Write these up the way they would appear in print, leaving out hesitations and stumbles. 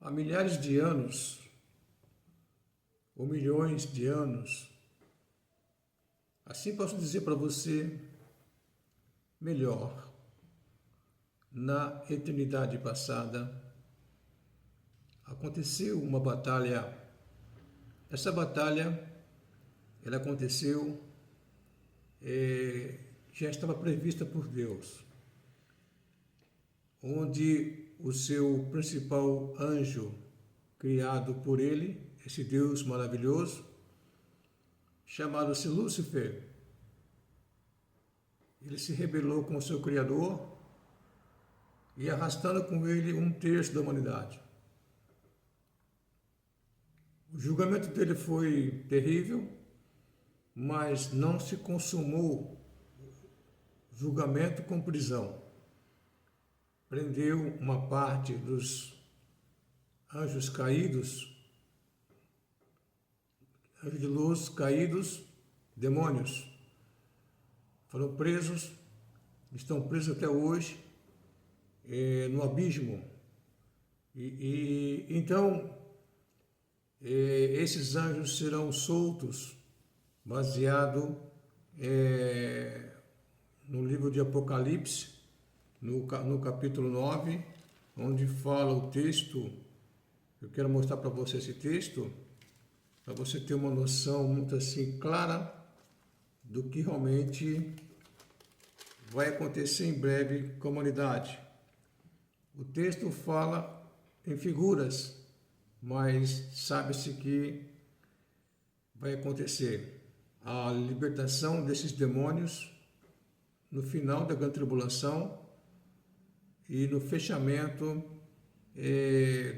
Há milhares de anos, ou milhões de anos, assim posso dizer para você, melhor, na eternidade passada, aconteceu uma batalha. Essa batalha, ela aconteceu, já estava prevista por Deus, onde o seu principal anjo, criado por ele, esse Deus maravilhoso, chamado-se Lúcifer, ele se rebelou com o seu Criador e arrastando com ele 1/3 da humanidade. O julgamento dele foi terrível, mas não se consumou o julgamento com prisão. Prendeu uma parte dos anjos caídos, anjos de luz caídos, demônios. Foram presos, estão presos até hoje, no abismo. Então, esses anjos serão soltos, baseado no livro de Apocalipse, no capítulo 9, onde fala o texto. Eu quero mostrar para você esse texto, para você ter uma noção muito assim clara do que realmente vai acontecer em breve com a humanidade. O texto fala em figuras, mas sabe-se que vai acontecer a libertação desses demônios no final da grande tribulação e no fechamento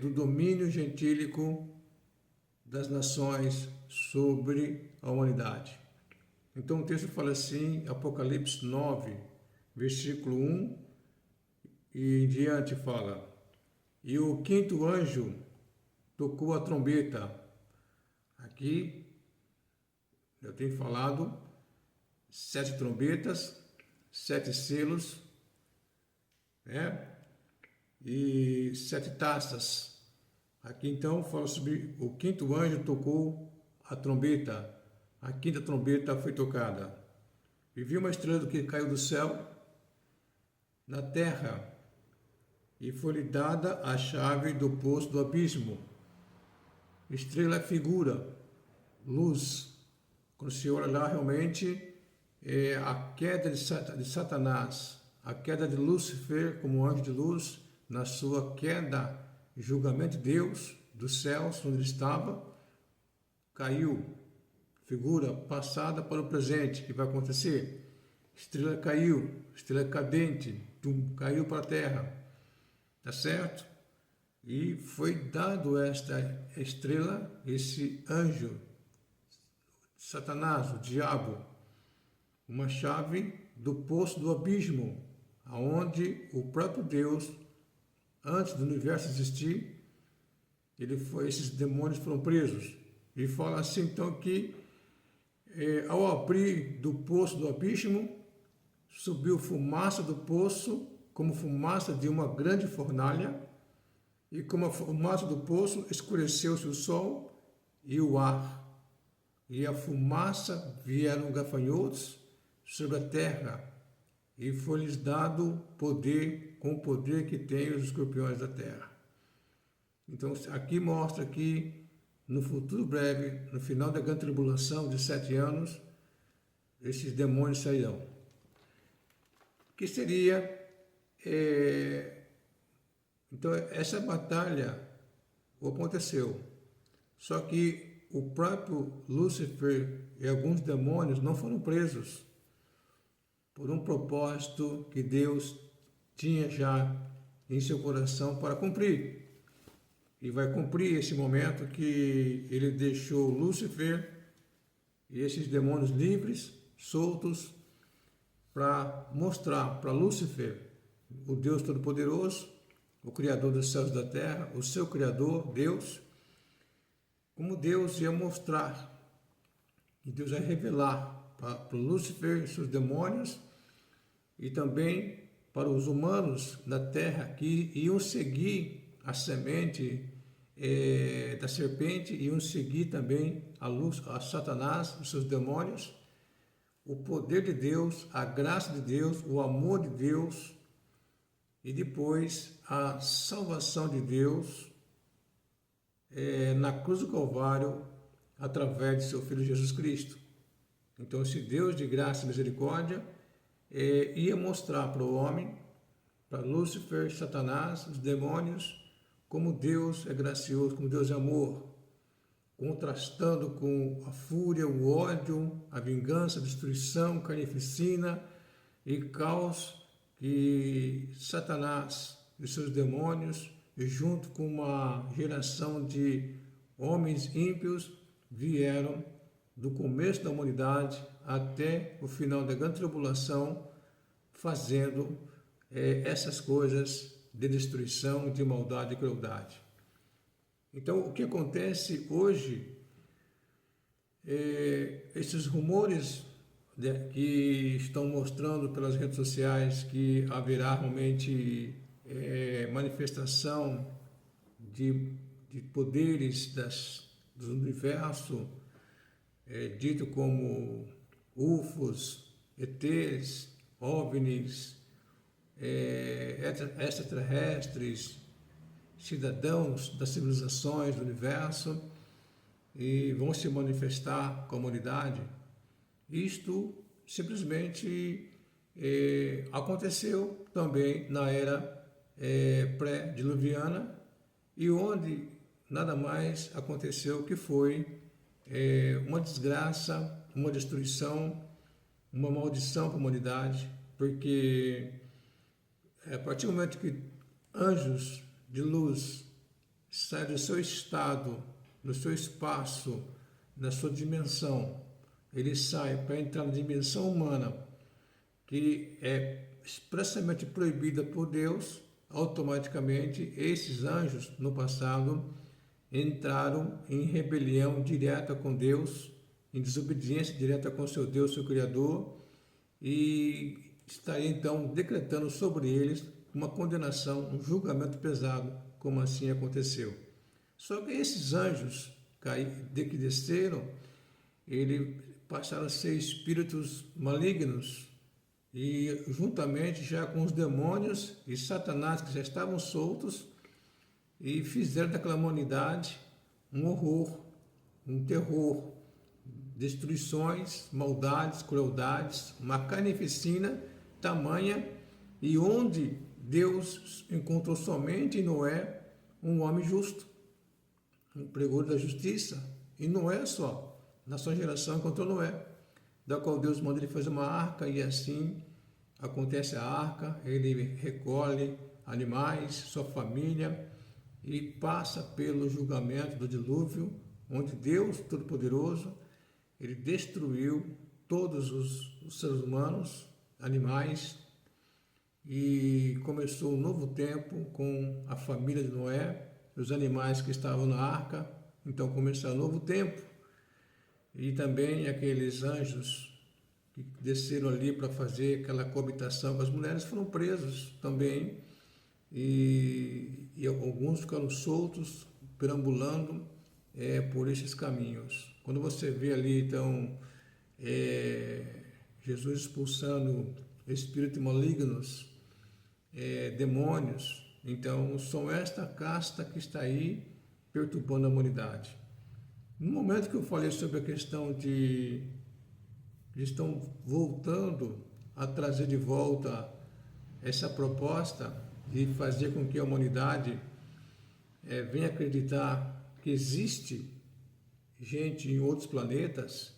do domínio gentílico das nações sobre a humanidade. Então o texto fala assim, Apocalipse 9, versículo 1 e em diante fala: E o quinto anjo tocou a trombeta. Aqui eu tenho falado 7 trombetas, 7 selos, e 7 taças. Aqui então fala sobre o quinto anjo tocou a trombeta. A quinta trombeta foi tocada. E vi uma estrela que caiu do céu na terra, e foi-lhe dada a chave do poço do abismo. Estrela é figura, luz. Quando se olha lá, realmente a queda de Satanás, a queda de Lúcifer como anjo de luz, na sua queda, julgamento de Deus, dos céus, onde ele estava, caiu. Figura passada para o presente, que vai acontecer. Estrela caiu, estrela cadente, caiu para a terra. Tá certo? E foi dado esta estrela, esse anjo, Satanás, o diabo, uma chave do poço do abismo, aonde o próprio Deus, antes do universo existir, esses demônios foram presos. E fala assim então que ao abrir do poço do abismo, subiu fumaça do poço, como fumaça de uma grande fornalha, e como a fumaça do poço escureceu-se o sol e o ar, e a fumaça vieram gafanhotos sobre a terra, e foi-lhes dado poder, com o poder que tem os escorpiões da terra. Então aqui mostra que no futuro breve, no final da grande tribulação de 7 anos, esses demônios sairão. Que seria então essa batalha aconteceu, só que o próprio Lúcifer e alguns demônios não foram presos por um propósito que Deus tinha já em seu coração para cumprir. E vai cumprir esse momento que ele deixou Lúcifer e esses demônios livres, soltos, para mostrar para Lúcifer, o Deus Todo-Poderoso, o Criador dos céus e da terra, o seu Criador, Deus, como Deus ia mostrar, e Deus ia revelar para Lúcifer e seus demônios, e também para os humanos da terra que iam seguir a semente da serpente, iam seguir também a luz, a Satanás, os seus demônios. O poder de Deus, a graça de Deus, o amor de Deus e depois a salvação de Deus na cruz do Calvário através de seu Filho Jesus Cristo. Então, esse Deus de graça e misericórdia ia mostrar para o homem, para Lúcifer, Satanás, os demônios, como Deus é gracioso, como Deus é amor, contrastando com a fúria, o ódio, a vingança, a destruição, carnificina e caos que Satanás e seus demônios, junto com uma geração de homens ímpios, vieram do começo da humanidade até o final da grande tribulação, fazendo essas coisas de destruição, de maldade e crueldade. Então, o que acontece hoje, esses rumores que estão mostrando pelas redes sociais que haverá realmente manifestação de poderes do universo, dito como UFOs, ETs, OVNIs, extraterrestres, cidadãos das civilizações do universo, e vão se manifestar com a humanidade. Isto simplesmente aconteceu também na era pré-diluviana, e onde nada mais aconteceu que foi uma desgraça, uma destruição, uma maldição para a humanidade, porque a partir do momento que anjos de luz saem do seu estado, do seu espaço, da sua dimensão, ele sai para entrar na dimensão humana, que é expressamente proibida por Deus, automaticamente esses anjos no passado entraram em rebelião direta com Deus, em desobediência direta com seu Deus, seu Criador, e estaria então decretando sobre eles uma condenação, um julgamento pesado, como assim aconteceu. Só que esses anjos que desceram, eles passaram a ser espíritos malignos, e juntamente já com os demônios e Satanás que já estavam soltos, e fizeram daquela humanidade um horror, um terror, destruições, maldades, crueldades, uma carnificina tamanha, e onde Deus encontrou somente em Noé um homem justo, um pregador da justiça. E Noé só, na sua geração encontrou Noé, da qual Deus manda ele fazer uma arca, e assim acontece a arca, ele recolhe animais, sua família, e passa pelo julgamento do dilúvio, onde Deus Todo-Poderoso, ele destruiu todos os seres humanos, animais, e começou um novo tempo com a família de Noé, os animais que estavam na arca. Então começou um novo tempo, e também aqueles anjos que desceram ali para fazer aquela coabitação com as mulheres foram presos também, e alguns ficaram soltos, perambulando por esses caminhos. Quando você vê ali, então, Jesus expulsando espíritos malignos, demônios, então são esta casta que está aí perturbando a humanidade. No momento que eu falei sobre a questão de eles estão voltando a trazer de volta essa proposta de fazer com que a humanidade venha acreditar que existe gente em outros planetas,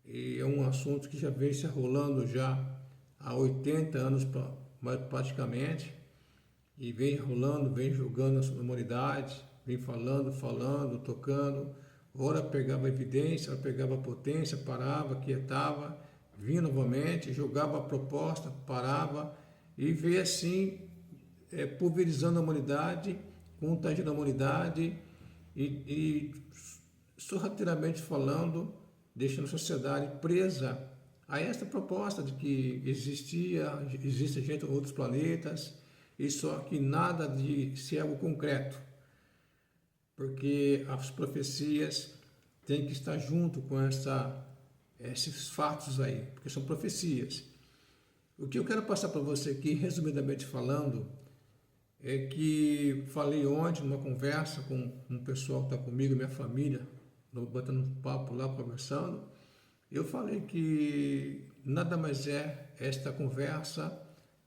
e é um assunto que já vem se arrolando já há 80 anos praticamente, e vem rolando, vem julgando a humanidade, vem falando, tocando. Ora pegava evidência, ora pegava potência, parava, quietava, vinha novamente, jogava a proposta, parava, e veio assim pulverizando a humanidade, contagiando a humanidade e sorrateiramente falando, deixando a sociedade presa a esta proposta de que existe gente em outros planetas, e só que nada de ser algo concreto. porque as profecias têm que estar junto com esses fatos aí, porque são profecias. O que eu quero passar para você aqui, resumidamente falando, é que falei ontem numa conversa com um pessoal que está comigo, minha família, botando um papo lá, conversando. Eu falei que nada mais é esta conversa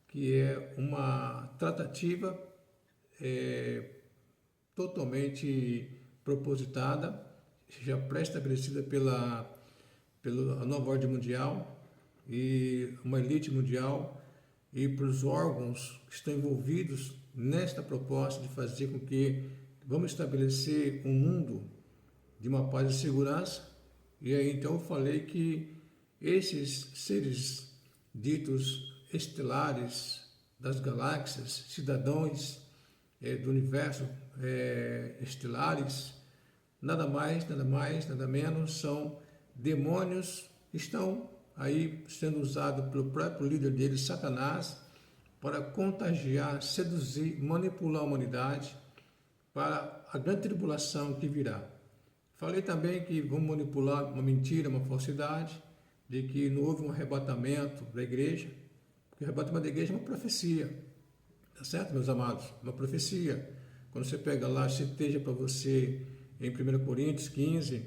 que é uma tratativa totalmente propositada, já pré-estabelecida pela nova ordem mundial e uma elite mundial e para os órgãos que estão envolvidos nesta proposta de fazer com que vamos estabelecer um mundo de uma paz e segurança. E aí então eu falei que esses seres ditos estelares das galáxias, cidadãos do universo estelares, nada mais, nada menos, são demônios que estão aí sendo usados pelo próprio líder deles, Satanás, para contagiar, seduzir, manipular a humanidade para a grande tribulação que virá. Falei também que vão manipular uma mentira, uma falsidade, de que não houve um arrebatamento da igreja, porque o arrebatamento da igreja é uma profecia, tá certo, meus amados? Uma profecia. Quando você pega lá, citeja para você em 1 Coríntios 15,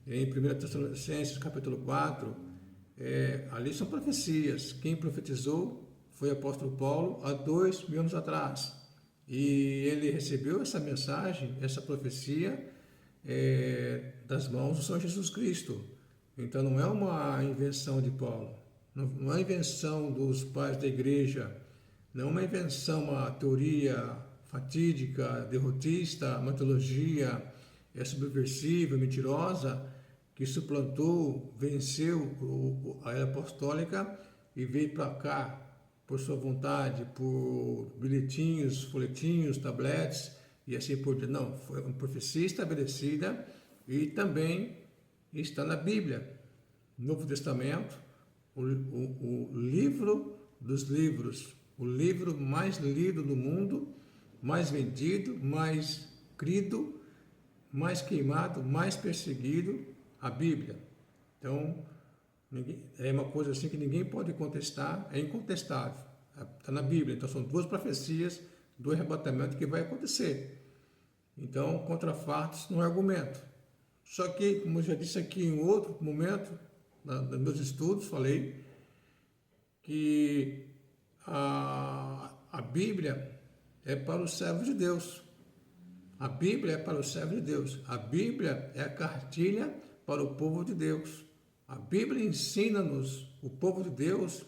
em 1 Tessalonicenses capítulo 4, ali são profecias. Quem profetizou foi o apóstolo Paulo há 2000 anos atrás. E ele recebeu essa mensagem, essa profecia, das mãos do Senhor Jesus Cristo. Então não é uma invenção de Paulo, não é invenção dos pais da igreja, não é uma invenção, uma teoria fatídica, derrotista, uma teologia subversiva, mentirosa, que suplantou, venceu a era apostólica e veio para cá por sua vontade, por bilhetinhos, folhetinhos, tabletes e assim por diante. Não, foi uma profecia estabelecida e também está na Bíblia, Novo Testamento, o livro dos livros, o livro mais lido do mundo, mais vendido, mais crido, mais queimado, mais perseguido, a Bíblia. Então, é uma coisa assim que ninguém pode contestar, é incontestável, está na Bíblia. Então, são duas profecias do arrebatamento que vai acontecer. Então, contra fatos não é argumento. Só que, como eu já disse aqui em outro momento, nos meus estudos, falei que a Bíblia é para os servos de Deus. A Bíblia é para os servos de Deus. A Bíblia é a cartilha para o povo de Deus. A Bíblia ensina-nos, o povo de Deus,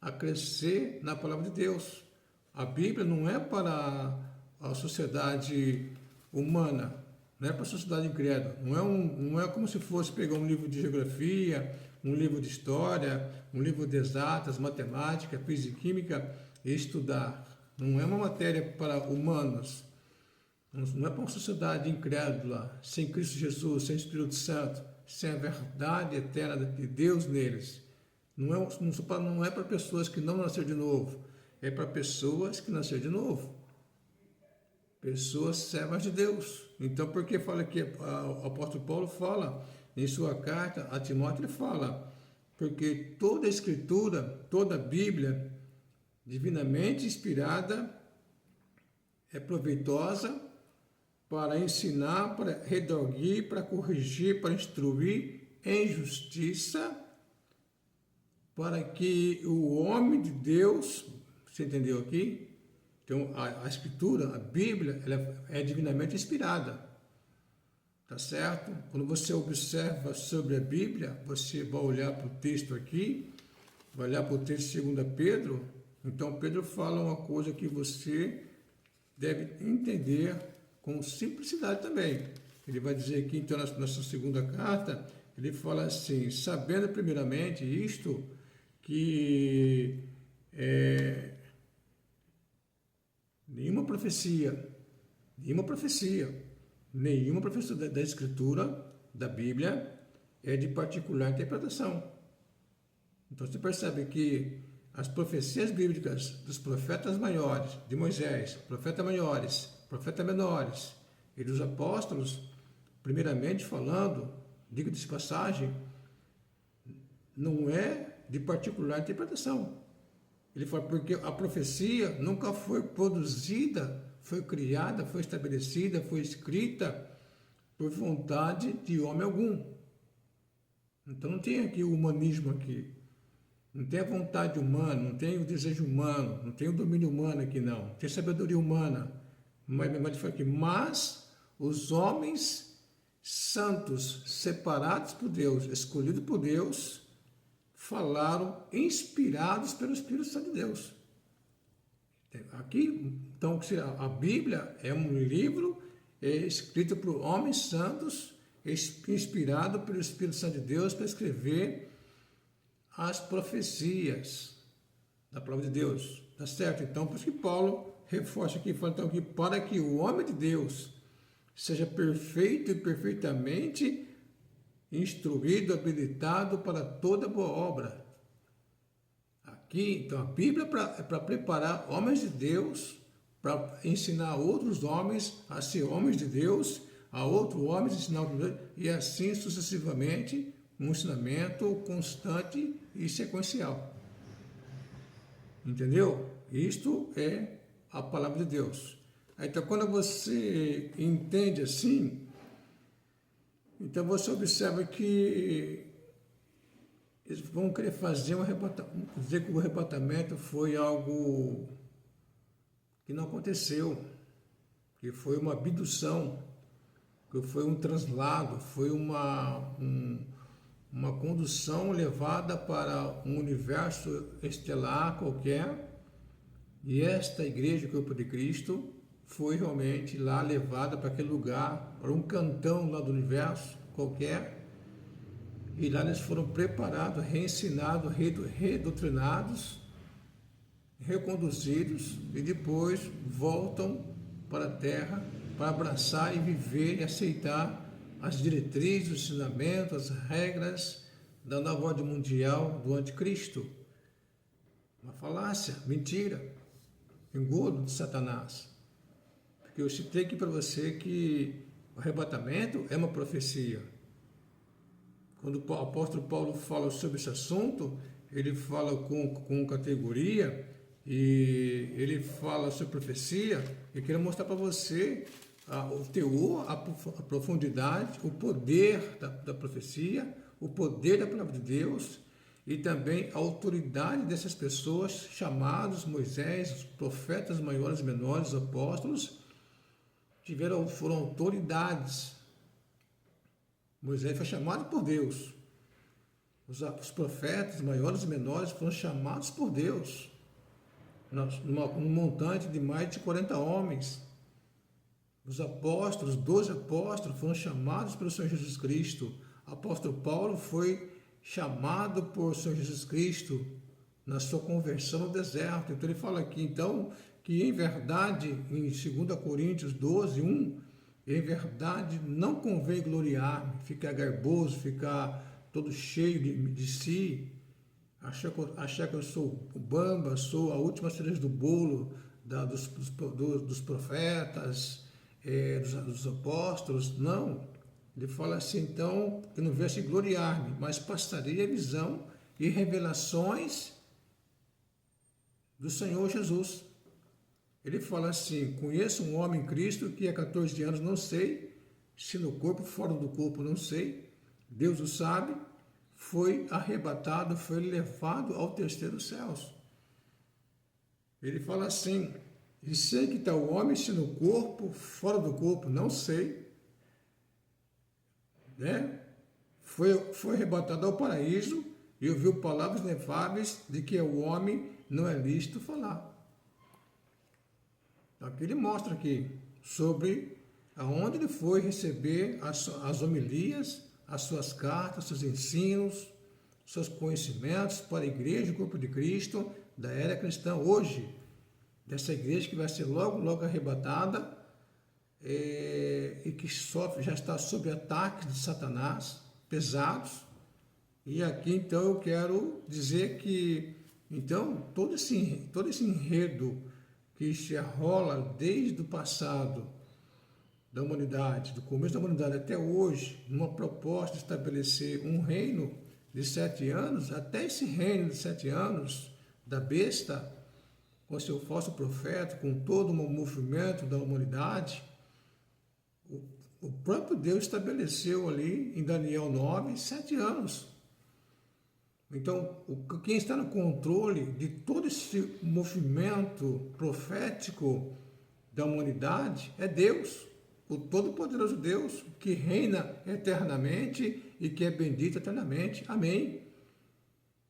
a crescer na palavra de Deus. A Bíblia não é para a sociedade humana, não é para a sociedade incrédula. Não é como se fosse pegar um livro de geografia, um livro de história, um livro de exatas, matemática, física e química e estudar. Não é uma matéria para humanos. Não é para uma sociedade incrédula, sem Cristo Jesus, sem Espírito Santo, sem a verdade eterna de Deus neles. Não é para pessoas que não nasceram de novo, é para pessoas que nasceram de novo. Pessoas servas de Deus. Então, por que fala que o apóstolo Paulo fala, em sua carta a Timóteo, ele fala, porque toda a Escritura, toda a Bíblia, divinamente inspirada, é proveitosa para ensinar, para redarguir, para corrigir, para instruir em justiça, para que o homem de Deus, você entendeu aqui? Então, a Escritura, a Bíblia, ela é divinamente inspirada, tá certo? Quando você observa sobre a Bíblia, você vai olhar para o texto aqui, vai olhar para o texto de 2 Pedro, então Pedro fala uma coisa que você deve entender com simplicidade também. Ele vai dizer aqui, então, na sua segunda carta, ele fala assim, sabendo primeiramente isto, que nenhuma profecia da Escritura, da Bíblia, é de particular interpretação. Então você percebe que as profecias bíblicas dos profetas maiores, de Moisés, profetas menores E dos apóstolos, primeiramente falando, diga-se de passagem, não é de particular interpretação. Ele fala porque a profecia nunca foi produzida, foi criada, foi estabelecida, foi escrita por vontade de homem algum. Então não tem aqui o humanismo aqui. Não tem a vontade humana, não tem o desejo humano, não tem o domínio humano aqui não. Não tem sabedoria humana. Mas fala aqui, mas os homens santos, separados por Deus, escolhidos por Deus, falaram inspirados pelo Espírito Santo de Deus. Aqui, então, a Bíblia é um livro escrito por homens santos, inspirado pelo Espírito Santo de Deus para escrever as profecias da palavra de Deus. Tá certo? Então, por isso que Paulo reforça aqui, fala então que para que o homem de Deus seja perfeito e perfeitamente instruído, habilitado para toda boa obra. Aqui, então, a Bíblia é para preparar homens de Deus, para ensinar outros homens a ser homens de Deus, a outros homens ensinar outros homens, e assim sucessivamente, um ensinamento constante e sequencial. Entendeu? Isto é a palavra de Deus. Então, quando você entende assim, então você observa que eles vão querer fazer um arrebatamento, dizer que o arrebatamento foi algo que não aconteceu, que foi uma abdução, que foi um translado, foi uma condução levada para um universo estelar qualquer, e esta igreja, Corpo de Cristo, foi realmente lá levada para aquele lugar, para um cantão lá do universo qualquer, e lá eles foram preparados, reensinados, redoutrinados, reconduzidos, e depois voltam para a Terra para abraçar e viver e aceitar as diretrizes, os ensinamentos, as regras da nova ordem mundial do anticristo. Uma falácia, mentira, engodo de Satanás. Porque eu citei aqui para você que o arrebatamento é uma profecia. Quando o apóstolo Paulo fala sobre esse assunto, ele fala com categoria e ele fala sobre profecia. Eu quero mostrar para você o teor, a profundidade, o poder da profecia, o poder da palavra de Deus e também a autoridade dessas pessoas chamados Moisés, os profetas maiores e menores, os apóstolos, foram autoridades. Moisés foi chamado por Deus. Os profetas maiores e menores foram chamados por Deus. Um montante de mais de 40 homens. Os apóstolos, 12 apóstolos, foram chamados pelo Senhor Jesus Cristo. O apóstolo Paulo foi chamado por Senhor Jesus Cristo na sua conversão no deserto. Então ele fala aqui, então, que em verdade, em 2 Coríntios 12, 1, em verdade não convém gloriar-me, ficar garboso, ficar todo cheio de si, achar que eu sou o bamba, sou a última cereja do bolo dos profetas, dos apóstolos. Não. Ele fala assim, então, que não viesse gloriar-me, mas passaria a visão e revelações do Senhor Jesus. Ele fala assim, conheço um homem em Cristo que há 14 anos não sei, se no corpo, fora do corpo, não sei, Deus o sabe, foi arrebatado, foi levado ao terceiro céus. Ele fala assim, e sei que tal homem, se no corpo, fora do corpo, não sei, né? Foi arrebatado ao paraíso e ouviu palavras inefáveis de que o homem não é lícito falar. Aqui ele mostra aqui sobre aonde ele foi receber as homilias, as suas cartas, seus ensinos, seus conhecimentos para a igreja, o corpo de Cristo, da era cristã hoje, dessa igreja que vai ser logo arrebatada, e que já está sob ataques de Satanás pesados. E aqui então eu quero dizer que então todo esse enredo que se arrola desde o passado da humanidade, do começo da humanidade até hoje, numa proposta de estabelecer um reino de 7 anos, até esse reino de 7 anos da besta, com seu falso profeta, com todo o movimento da humanidade, o próprio Deus estabeleceu ali em Daniel 9, 7 anos. Então, quem está no controle de todo esse movimento profético da humanidade é Deus, o Todo-Poderoso Deus, que reina eternamente e que é bendito eternamente. Amém.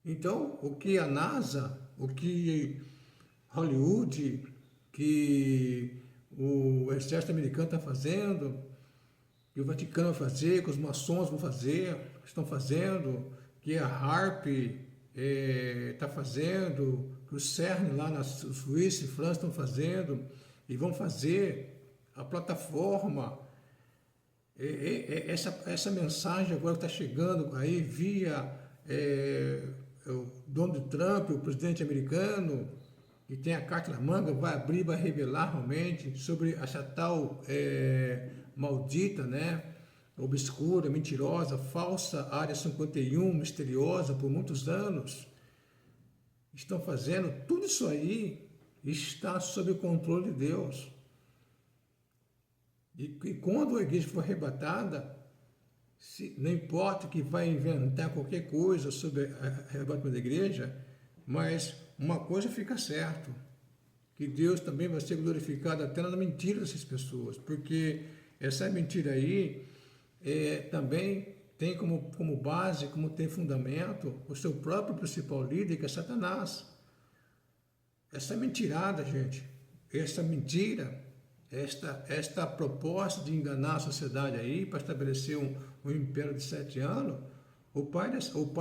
Então, o que a NASA, o que Hollywood, que o exército americano está fazendo, que o Vaticano vai fazer, que os maçons vão fazer, estão fazendo, que a HAARP está fazendo, que o CERN lá na Suíça e França estão fazendo, e vão fazer a plataforma, essa mensagem agora está chegando aí via o Donald Trump, o presidente americano, que tem a carta na manga, vai abrir, vai revelar realmente sobre essa tal maldita, né? Obscura, mentirosa, falsa Área 51, misteriosa por muitos anos. Estão fazendo, tudo isso aí está sob o controle de Deus. E quando a igreja for arrebatada, não importa que vai inventar qualquer coisa sobre o arrebatamento da igreja, mas uma coisa fica certo, que Deus também vai ser glorificado até na mentira dessas pessoas, porque essa mentira aí também tem como base, como tem fundamento, o seu próprio principal líder, que é Satanás. Essa mentirada, gente, essa mentira, esta proposta de enganar a sociedade aí, para estabelecer um império de 7 anos, o pai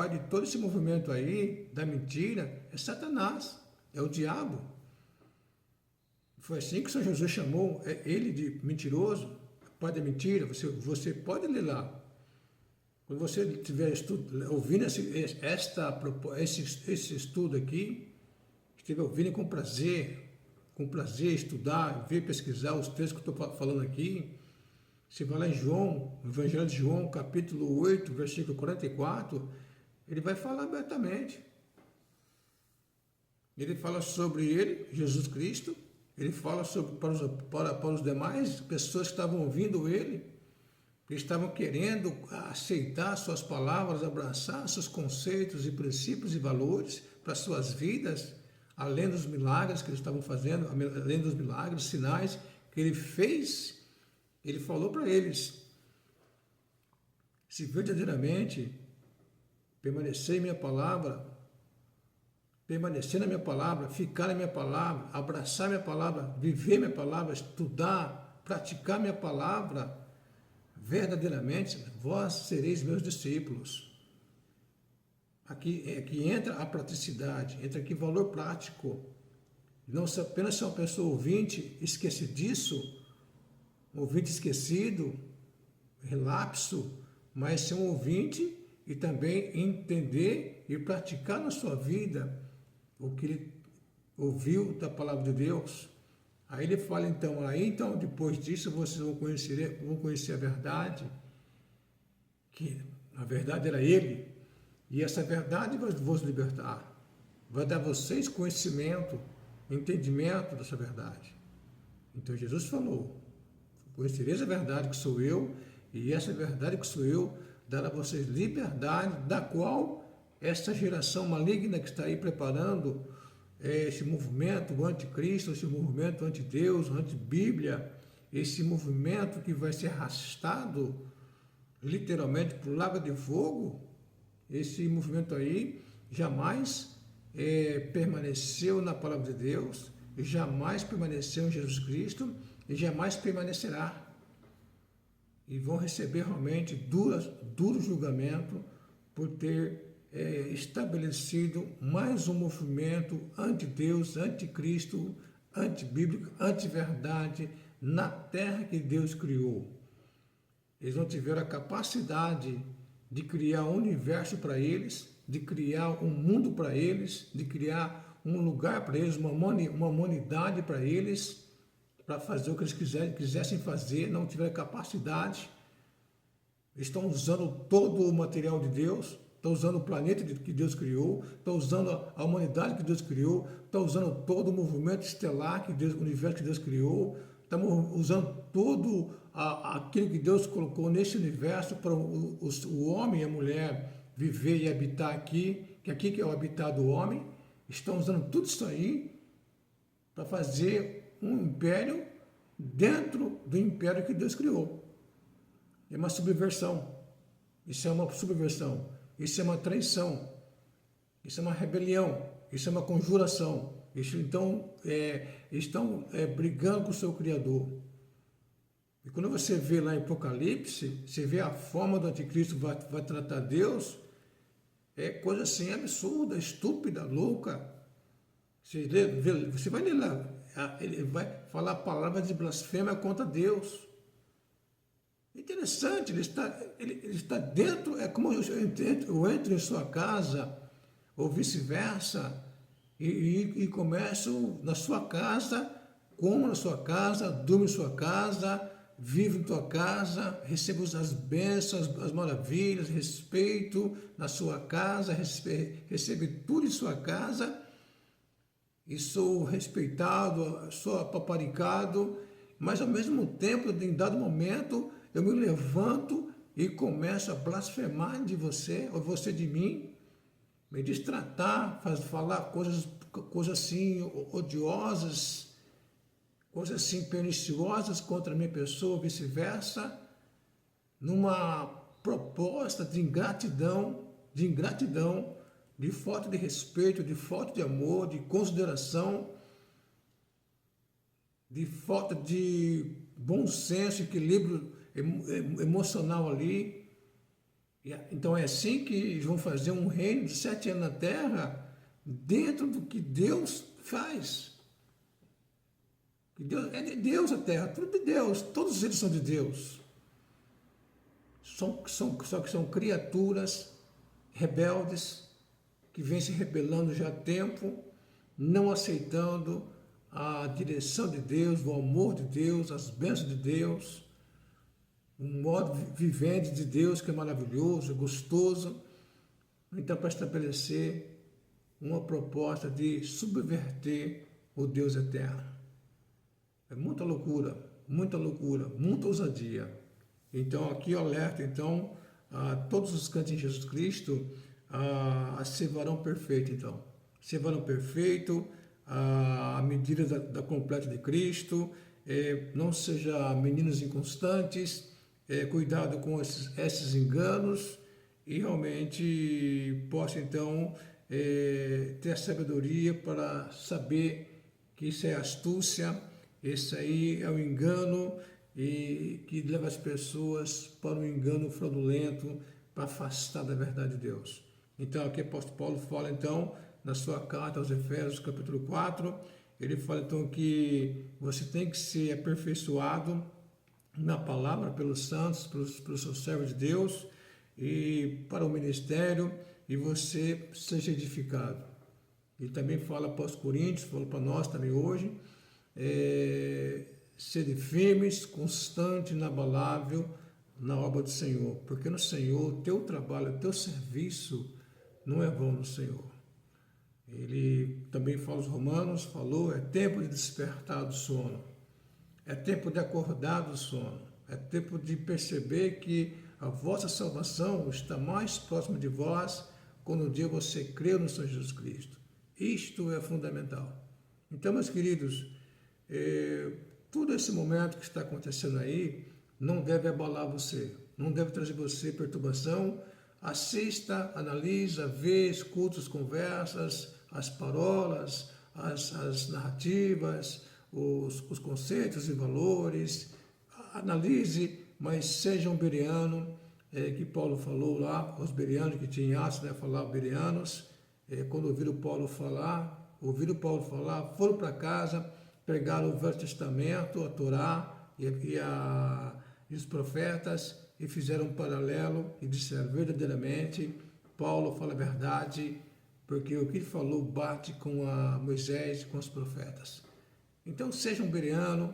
de todo esse movimento aí, da mentira, é Satanás, é o diabo. Foi assim que o Senhor Jesus chamou ele de mentiroso, pai da mentira. Você pode ler lá. Quando você estiver ouvindo esse estudo aqui, estiver ouvindo com prazer, estudar, ver, pesquisar os textos que eu estou falando aqui, você vai lá em João, no Evangelho de João, capítulo 8, versículo 44, ele vai falar abertamente. Ele fala sobre ele, Jesus Cristo, ele fala sobre para os demais pessoas que estavam ouvindo ele, que estavam querendo aceitar suas palavras, abraçar seus conceitos e princípios e valores para suas vidas, além dos milagres que eles estavam fazendo, além dos milagres, sinais que ele fez. Ele falou para eles: se verdadeiramente permanecer em minha palavra, permanecer na minha palavra, ficar na minha palavra, abraçar minha palavra, viver minha palavra, estudar, praticar minha palavra, verdadeiramente vós sereis meus discípulos. Aqui entra a praticidade, entra aqui valor prático. Não apenas ser uma pessoa ouvinte, esquecidiço, um ouvinte esquecido, relapso, mas ser um ouvinte e também entender e praticar na sua vida o que ele ouviu da palavra de Deus. Aí ele fala então depois disso vocês vão conhecer a verdade, que a verdade era ele, e essa verdade vai vos libertar, vai dar a vocês conhecimento, entendimento dessa verdade. Então Jesus falou: conhecereis a verdade que sou eu, e essa verdade que sou eu dará a vocês liberdade, da qual esta geração maligna que está aí preparando esse movimento anticristo, esse movimento anti-Deus, anti-Bíblia, esse movimento que vai ser arrastado literalmente para o lago de fogo, esse movimento aí jamais permaneceu na palavra de Deus, jamais permaneceu em Jesus Cristo e jamais permanecerá. E vão receber realmente duro julgamento por ter estabelecido mais um movimento anti-Deus, anticristo, antibíblico, anti-verdade na terra que Deus criou. Eles não tiveram a capacidade de criar um universo para eles, de criar um mundo para eles, de criar um lugar para eles, uma humanidade para eles, para fazer o que eles quisessem fazer, não tiveram capacidade, estão usando todo o material de Deus, estão usando o planeta que Deus criou, estão usando a humanidade que Deus criou, estão usando todo o movimento estelar o universo que Deus criou, estão usando todo aquilo que Deus colocou nesse universo para o homem e a mulher viver e habitar aqui, que aqui que é o habitat do homem. Estão usando tudo isso aí para fazer um império dentro do império que Deus criou. É uma subversão. Isso é uma subversão. Isso é uma traição. Isso é uma rebelião. Isso é uma conjuração. Isso, então, estão brigando com o seu Criador. E quando você vê lá em Apocalipse, você vê a forma do anticristo vai tratar Deus, é coisa assim absurda, estúpida, louca. Você vai ler lá, ele vai falar palavras de blasfêmia contra Deus. Interessante, ele está dentro, é como eu entro em sua casa, ou vice-versa, e começo na sua casa, como na sua casa, durmo em sua casa, vivo em tua casa, recebo as bênçãos, as maravilhas, respeito na sua casa, recebo tudo em sua casa, e sou respeitado, sou apaparicado, mas ao mesmo tempo, em dado momento, eu me levanto e começo a blasfemar de você, ou você de mim, me destratar, falar coisas assim odiosas, coisas assim perniciosas contra a minha pessoa, vice-versa, numa proposta de ingratidão, de falta de respeito, de falta de amor, de consideração, de falta de bom senso, equilíbrio emocional ali. Então é assim que eles vão fazer um reino de 7 anos na terra, dentro do que Deus faz. Deus, é de Deus a terra, tudo de Deus, todos eles são de Deus. Só que são criaturas rebeldes, que vêm se rebelando já há tempo, não aceitando a direção de Deus, o amor de Deus, as bênçãos de Deus, um modo vivente de Deus que é maravilhoso, gostoso. Então, para estabelecer uma proposta de subverter o Deus eterno. É muita loucura, muita ousadia. Então, aqui eu alerto, então, a todos os crentes em Jesus Cristo a ser varão perfeito, então. Ser varão perfeito, a medida da completa de Cristo, não seja meninos inconstantes, cuidado com esses enganos e realmente possa, então, ter a sabedoria para saber que isso é astúcia, esse aí é o engano e que leva as pessoas para um engano fraudulento, para afastar da verdade de Deus. Então, aqui o apóstolo Paulo fala, então, na sua carta aos Efésios, capítulo 4, ele fala, então, que você tem que ser aperfeiçoado na palavra pelos santos, pelos seus servos de Deus, e para o ministério, e você seja edificado. Ele também fala para os coríntios, fala para nós também hoje, sede firmes, constante, inabalável na obra do Senhor, porque no Senhor, teu trabalho, teu serviço não é vão no Senhor. Ele também fala aos Romanos, falou, é tempo de despertar do sono, é tempo de acordar do sono, é tempo de perceber que a vossa salvação está mais próxima de vós quando um dia você creu no Senhor Jesus Cristo. Isto é fundamental. Então, meus queridos, todo esse momento que está acontecendo aí não deve abalar você, não deve trazer você perturbação. Assista, analisa, vê, escuta as conversas, as parolas, as narrativas, os conceitos e valores. Analise, mas seja um bereano, que Paulo falou lá, os bereanos que tinham Atos, né, falar bereanos, quando ouviram Paulo falar, foram para casa, pregaram o Velho Testamento, a Torá e os profetas, e fizeram um paralelo e disseram verdadeiramente, Paulo fala a verdade, porque o que ele falou bate com a Moisés e com os profetas. Então seja um bereano,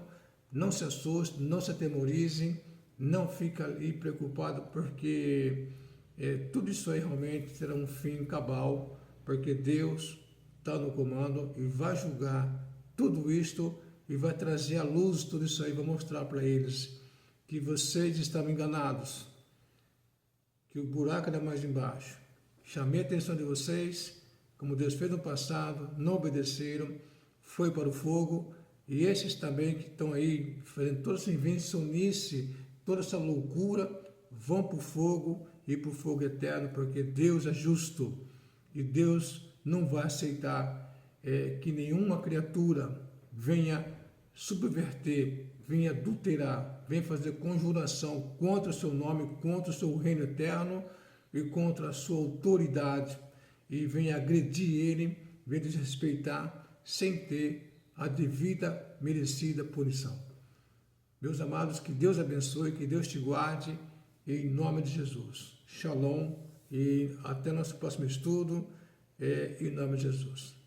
não se assuste, não se atemorize, não fica ali preocupado, porque tudo isso aí realmente terá um fim cabal, porque Deus está no comando e vai julgar tudo isto e vai trazer à luz tudo isso aí, vai mostrar para eles que vocês estavam enganados, que o buraco era mais embaixo. Chamei a atenção de vocês, como Deus fez no passado, não obedeceram, foi para o fogo, e esses também que estão aí fazendo toda essa invencionice, toda essa loucura, vão para o fogo e para o fogo eterno, porque Deus é justo e Deus não vai aceitar que nenhuma criatura venha subverter, venha adulterar, venha fazer conjuração contra o seu nome, contra o seu reino eterno e contra a sua autoridade, e venha agredir ele, venha desrespeitar sem ter a devida merecida punição. Meus amados, que Deus abençoe, que Deus te guarde, em nome de Jesus. Shalom e até nosso próximo estudo, em nome de Jesus.